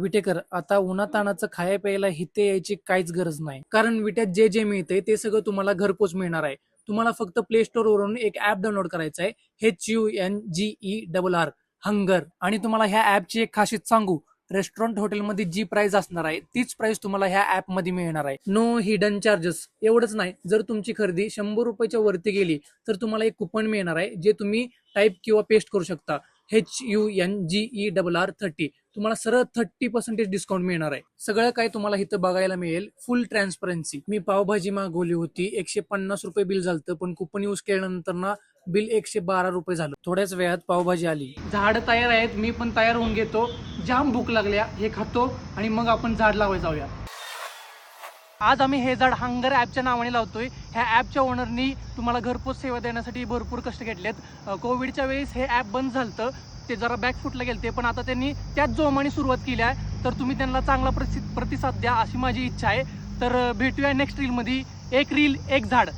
विटेकर, आता उन्हातानाचं खाया प्यायला इथे यायची काहीच गरज नाही, कारण विट्यात जे जे मिळते ते सगळं तुम्हाला घरपोच मिळणार आहे. तुम्हाला फक्त प्ले स्टोर वरून एक ऍप डाउनलोड करायचं आहे, HUNGERR, हंगर. आणि तुम्हाला ह्या ऍपची एक खासियत सांगू, रेस्टॉरंट हॉटेलमध्ये जी प्राइस असणार आहे तीच प्राइस तुम्हाला ह्या ऍप मध्ये मिळणार आहे. No hidden charges. एवढंच नाही, जर तुमची खरेदी 100 रुपयाच्या वरती गेली तर तुम्हाला एक कुपन मिळणार आहे, जे तुम्ही टाईप किंवा पेस्ट करू शकता. HUNGERR 30. तुम्हाला सरळ 30% डिस्काउंट मिळणार आहे. सगळं काही तुम्हाला इथं बघायला मिळेल, फुल ट्रान्सपरन्सी. मी पावभाजी मागवली होती, 150 रुपये बिल झालं, पण कुपन यूज केल्यानंतर ना बिल 112 रुपये झालं. थोड्याच वेळात पावभाजी आली. झाड तयार आहेत, मी पण तयार होऊन घेतो. जाम भूक लागल्या, हे खातो आणि मग आपण झाड लावायला जाऊया. आज आम्ही हे झाड हंगर ॲपच्या नावाने लावतोय. ह्या ॲपच्या ओनरनी तुम्हाला घरपोच सेवा देण्यासाठी भरपूर कष्ट घेतलेत. कोविडच्या वेळेस हे ॲप बंद झालं, ते जरा बॅकफुटला गेलते, पण आता त्यांनी त्याच जोमाने सुरुवात केली आहे. तर तुम्ही त्यांना चांगला प्रतिसाद द्या, अशी माझी इच्छा आहे. तर भेटूया नेक्स्ट रीलमध्ये. एक रील एक झाड.